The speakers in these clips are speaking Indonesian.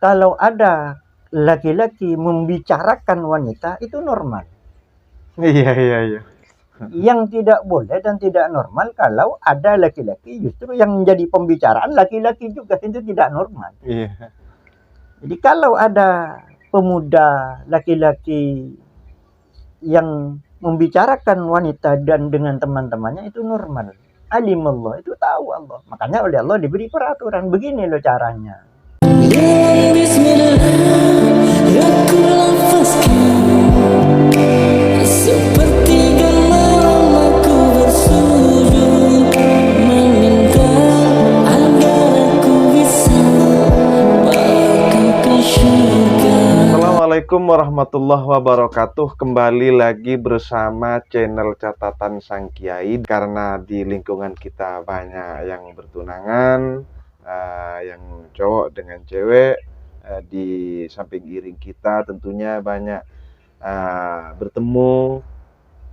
kalau ada laki-laki membicarakan wanita itu normal. Iya. Yang tidak boleh dan tidak normal kalau ada laki-laki justru yang menjadi pembicaraan laki-laki juga, itu tidak normal. Iya. Jadi kalau ada pemuda laki-laki yang membicarakan wanita dan dengan teman-temannya itu normal. Alimallah, itu tahu Allah. Makanya oleh Allah diberi peraturan, begini loh caranya. Assalamualaikum warahmatullahi wabarakatuh. Kembali lagi bersama channel Catatan Sang Kiai. Karena di lingkungan kita banyak yang bertunangan, yang cowok dengan cewek, di samping iring kita tentunya banyak bertemu,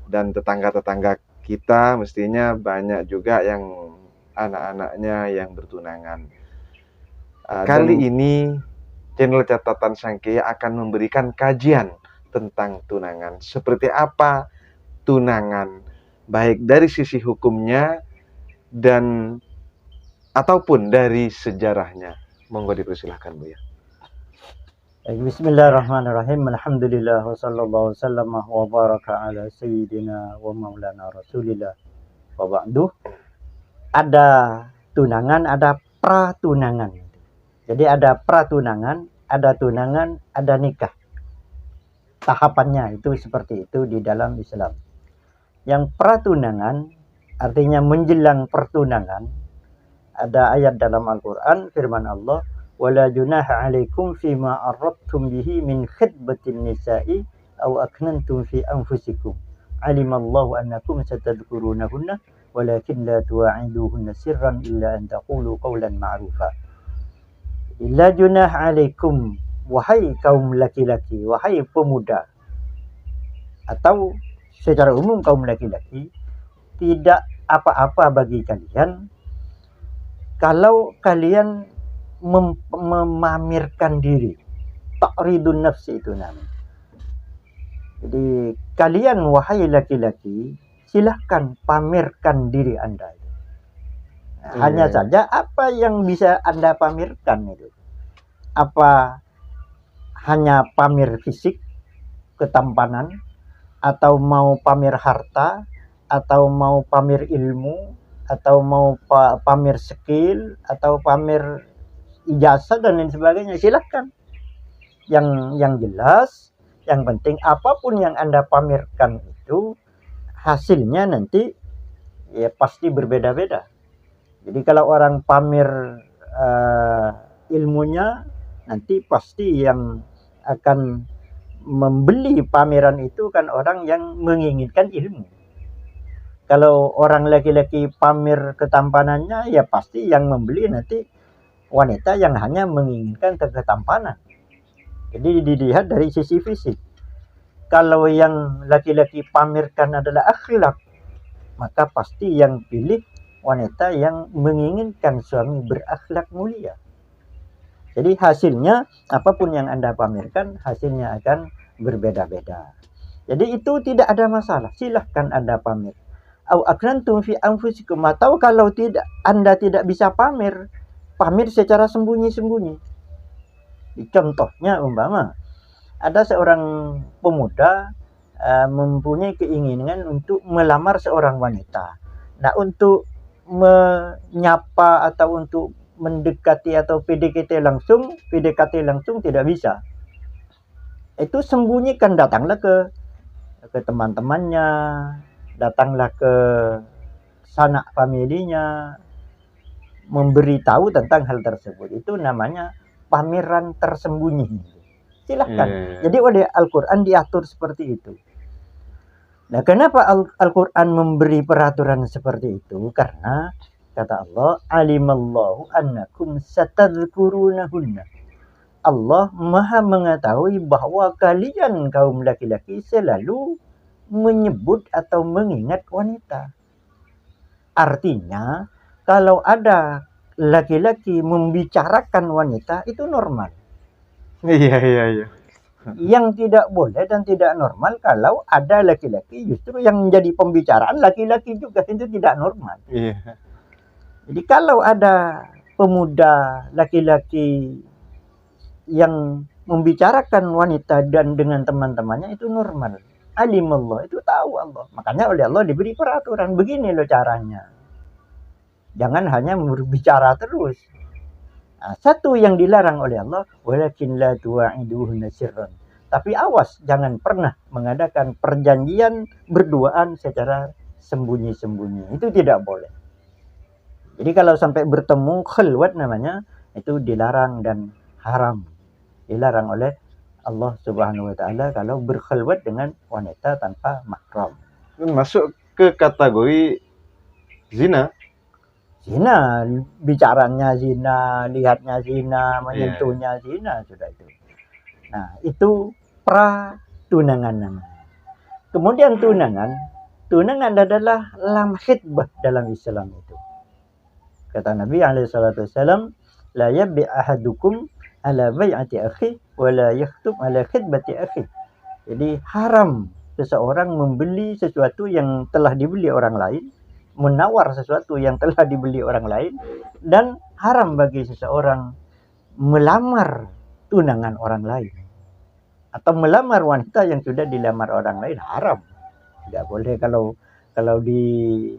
dan tetangga-tetangga kita mestinya banyak juga yang anak-anaknya yang bertunangan. Kali ini channel Catatan Sang Kiai akan memberikan kajian tentang tunangan. Seperti apa tunangan, baik dari sisi hukumnya dan ataupun dari sejarahnya. Monggo dipersilahkan, Bu ya. Bismillahirrahmanirrahim. Alhamdulillah wa sallallahu wasallam wa baraka ala sayyidina wa maulana Rasulillah. Wa ba'du. Ada tunangan, ada pratunangan. Jadi ada pratunangan, ada tunangan, ada nikah. Tahapannya itu seperti itu di dalam Islam. Yang pratunangan artinya menjelang pertunangan. Ada ayat dalam Al-Quran, firman Allah, wala junaha alaikum fima arrabtum bihi min khidbatin nisa'i aw aknantum fi anfusikum alimallahu annakum satadhkurunahunna walakin la tuwa'iduhunna sirran illa an taqulu qawlan ma'rufa. La junaha alaikum, wahai kaum laki-laki, wahai pemuda, atau secara umum kaum laki-laki, tidak apa-apa bagi kalian kalau kalian memamerkan diri. Ta'ridun nafsi itu namanya. Jadi kalian wahai laki-laki, silahkan pamerkan diri Anda. Hanya saja apa yang bisa Anda pamerkan itu? Apa hanya pamer fisik, ketampanan, atau mau pamer harta, atau mau pamer ilmu, atau mau pamer skill, atau pamer ijazah dan lain sebagainya? Silahkan. Yang jelas, yang penting apapun yang Anda pamerkan itu hasilnya nanti ya pasti berbeda-beda. Jadi kalau orang pamer ilmunya, nanti pasti yang akan membeli pameran itu kan orang yang menginginkan ilmu. Kalau orang laki-laki pamer ketampanannya, ya pasti yang membeli nanti wanita yang hanya menginginkan ketampanan. Jadi dilihat dari sisi fisik. Kalau yang laki-laki pamerkan adalah akhlak, maka pasti yang pilih wanita yang menginginkan suami berakhlak mulia. Jadi hasilnya, apapun yang Anda pamerkan, hasilnya akan berbeda-beda. Jadi itu tidak ada masalah, silahkan Anda pamer. Au aknantum fi anfusikum, atau kalau Anda tidak bisa pamer secara sembunyi-sembunyi. Contohnya umpama ada seorang pemuda mempunyai keinginan untuk melamar seorang wanita. Nah, untuk menyapa atau untuk mendekati atau PDKT langsung tidak bisa. Itu sembunyikan, datanglah ke teman-temannya, datanglah ke sanak familinya, memberitahu tentang hal tersebut. Itu namanya pameran tersembunyi. Silahkan. Jadi oleh Al-Quran diatur seperti itu. Nah, kenapa Al-Quran memberi peraturan seperti itu? Karena kata Allah, alimallahu annakum satadhkurunahunna. Allah maha mengetahui bahwa kalian kaum laki-laki selalu menyebut atau mengingat wanita. Artinya, kalau ada laki-laki membicarakan wanita, itu normal. Iya, iya, iya. Yang tidak boleh dan tidak normal kalau ada laki-laki justru yang menjadi pembicaraan laki-laki juga, itu tidak normal. Iya. Jadi kalau ada pemuda laki-laki yang membicarakan wanita dan dengan teman-temannya itu normal. Alimallah, itu tahu Allah. Makanya oleh Allah diberi peraturan, begini loh caranya. Jangan hanya berbicara terus. Nah, satu yang dilarang oleh Allah, walakin la tuwa'iduhunna sirran. Tapi awas, jangan pernah mengadakan perjanjian berduaan secara sembunyi-sembunyi. Itu tidak boleh. Jadi kalau sampai bertemu khilwat namanya, itu dilarang dan haram. Dilarang oleh Allah Subhanahu wa taala kalau berkhilwat dengan wanita tanpa mahram. Masuk ke kategori zina. Zina, bicaranya zina, lihatnya zina, menyentuhnya zina, sudah itu. Nah, itu pratunangan namanya. Kemudian tunangan adalah lam khitbah dalam Islam itu. Kata Nabi SAW, la yabi ahadukum ala bai'ati akhi wa la yakhtub ala khitbati akhi. Jadi haram seseorang membeli sesuatu yang telah dibeli orang lain, menawar sesuatu yang telah dibeli orang lain, dan haram bagi seseorang melamar tunangan orang lain atau melamar wanita yang sudah dilamar orang lain, haram. Tidak boleh. Kalau di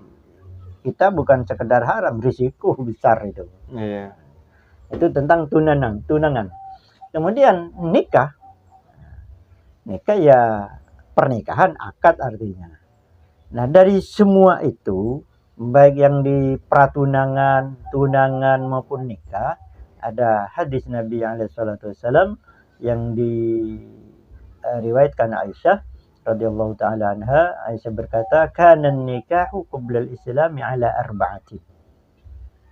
kita bukan sekedar haram, risiko besar itu. Iya. Itu tentang tunangan. Kemudian nikah ya pernikahan, akad artinya. Nah, dari semua itu, baik yang di pratunangan, tunangan maupun nikah, ada hadis Nabi SAW yang diriwayatkan Aisyah radhiyallahu taala anha. Aisyah berkata, kana nikahu qabla al-islami ala arba'ati.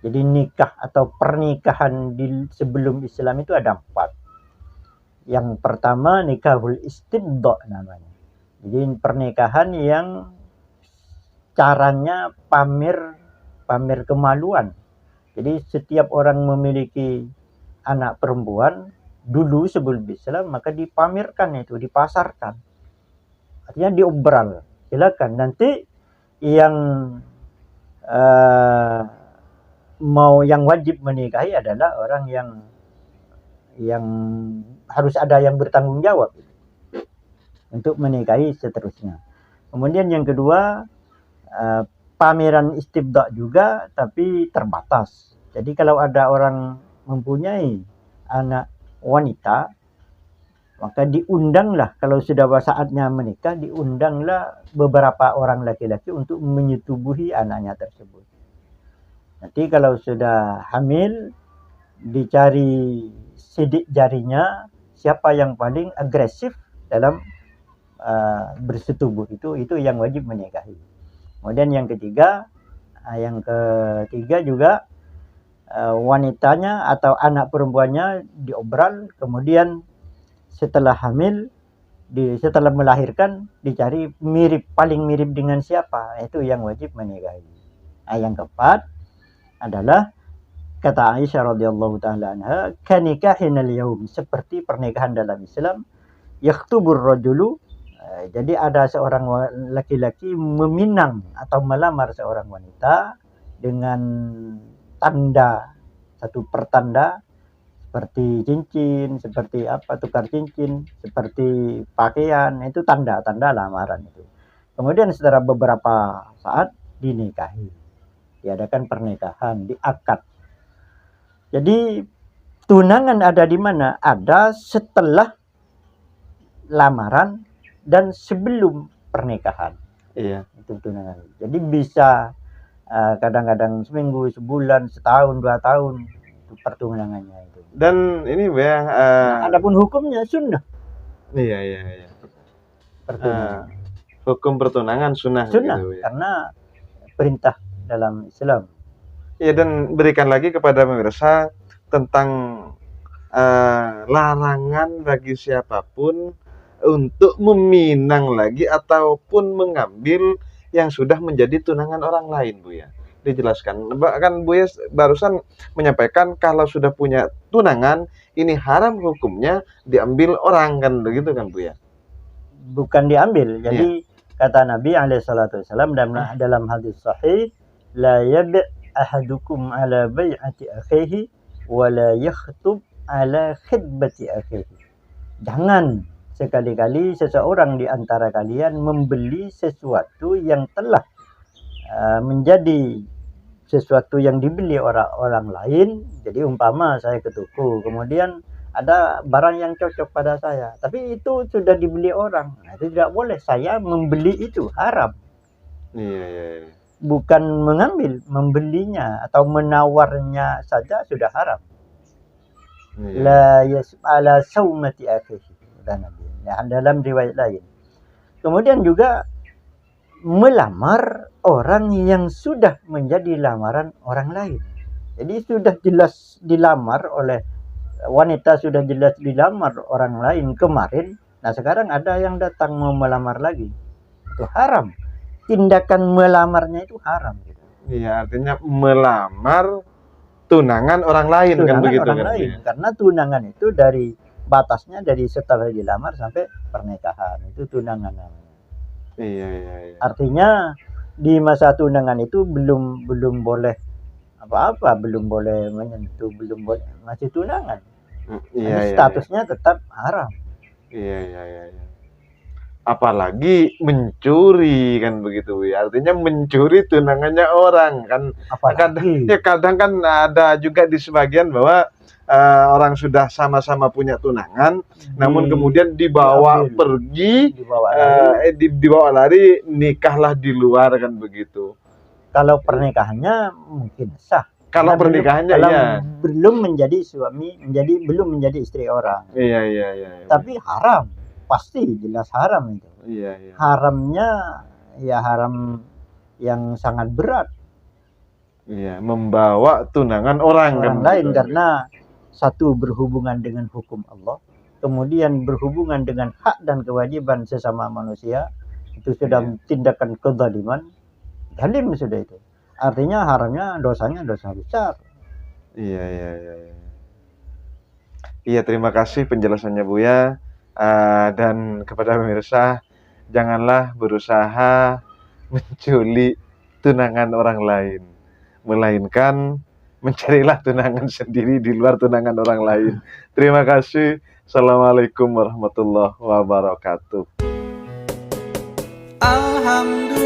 Jadi nikah atau pernikahan sebelum Islam itu ada 4. Yang pertama nikahul istibda namanya. Jadi pernikahan yang caranya pamer kemaluan. Jadi setiap orang memiliki anak perempuan dulu sebelum Islam, maka dipamerkan itu, dipasarkan. Artinya diobral. Silakan nanti yang yang wajib menikahi adalah orang yang harus ada yang bertanggung jawab untuk menikahi seterusnya. Kemudian yang kedua, pameran istibda juga, tapi terbatas. Jadi kalau ada orang mempunyai anak wanita, maka diundanglah, kalau sudah saatnya menikah, diundanglah beberapa orang laki-laki untuk menyetubuhi anaknya tersebut. Nanti kalau sudah hamil, dicari sidik jarinya siapa yang paling agresif dalam bersetubuh, itu yang wajib menikahi. Kemudian yang ketiga juga wanitanya atau anak perempuannya diobral, kemudian setelah hamil, setelah melahirkan, dicari paling mirip dengan siapa, itu yang wajib menikahi. Yang keempat adalah kata Aisyah radhiyallahu taala anha, kanikahinal yaum, seperti pernikahan dalam Islam, yakhtubur rajulu. Jadi ada seorang laki-laki meminang atau melamar seorang wanita dengan tanda, satu pertanda seperti cincin, seperti tukar cincin, seperti pakaian, itu tanda-tanda lamaran itu. Kemudian setelah beberapa saat dinikahi, diadakan pernikahan, diakad. Jadi tunangan ada di mana? Ada setelah lamaran dan sebelum pernikahan. Iya. Itu tunangan. Jadi bisa kadang-kadang seminggu, sebulan, setahun, 2 tahun itu pertunangannya itu. Dan ini ya, adapun hukumnya sunnah. Iya. Pertunangan. Hukum pertunangan sunnah Sunnah gitu, ya. Karena perintah dalam Islam. Ya, dan berikan lagi kepada pemirsa tentang larangan bagi siapapun untuk meminang lagi ataupun mengambil yang sudah menjadi tunangan orang lain, Bu ya. dijelaskan. Kan Buya barusan menyampaikan kalau sudah punya tunangan, ini haram hukumnya diambil orang, kan begitu kan Buya? Bukan diambil. Jadi kata Nabi SAW dalam hadis sahih, la yabi' ahadukum ala bai'ati akhihi wa la yakhtub ala khidbati akhihi. Jangan sekali-kali seseorang di antara kalian membeli sesuatu yang telah menjadi sesuatu yang dibeli orang lain. Jadi umpama saya ke toko, kemudian ada barang yang cocok pada saya, tapi itu sudah dibeli orang. Nah, itu tidak boleh. Saya membeli itu haram. Iya. Bukan mengambil, membelinya atau menawarnya saja sudah haram. La yas'ala saumati akhihi, dan Nabi. Ya, dalam riwayat lain. Kemudian juga melamar orang yang sudah menjadi lamaran orang lain. Jadi sudah jelas dilamar oleh wanita, sudah jelas dilamar orang lain kemarin. Nah sekarang ada yang datang mau melamar lagi. Itu haram. Tindakan melamarnya itu haram. Iya, artinya melamar tunangan orang lain, tunangan kan begitu orang kan? Lain. Karena tunangan itu dari batasnya dari setelah dilamar sampai pernikahan. Itu tunangan namanya. Iya. Artinya di masa tunangan itu belum boleh apa-apa, belum boleh menyentuh, belum boleh, masih tunangan. Statusnya tetap haram. Iya. Apalagi mencuri, kan begitu ya. Artinya mencuri tunangannya orang kan. Kadang kan ada juga di sebagian bahwa orang sudah sama-sama punya tunangan, namun kemudian dibawa pergi, dibawa lari, nikahlah di luar, kan begitu. Kalau pernikahannya mungkin sah. Kalau pernikahannya belum menjadi suami, belum menjadi istri orang. Iya. Tapi haram, pasti jelas haram itu. Iya. Haramnya ya haram yang sangat berat. Iya, membawa tunangan orang lain karena satu berhubungan dengan hukum Allah, kemudian berhubungan dengan hak dan kewajiban sesama manusia, itu sudah tindakan kezaliman, zalim sudah itu. Artinya haramnya dosanya dosa besar. Iya, terima kasih penjelasannya Buya. Dan kepada pemirsa, janganlah berusaha menculik tunangan orang lain, melainkan mencarilah tunangan sendiri di luar tunangan orang lain. Terima kasih. Assalamualaikum warahmatullahi wabarakatuh. Alhamdulillah.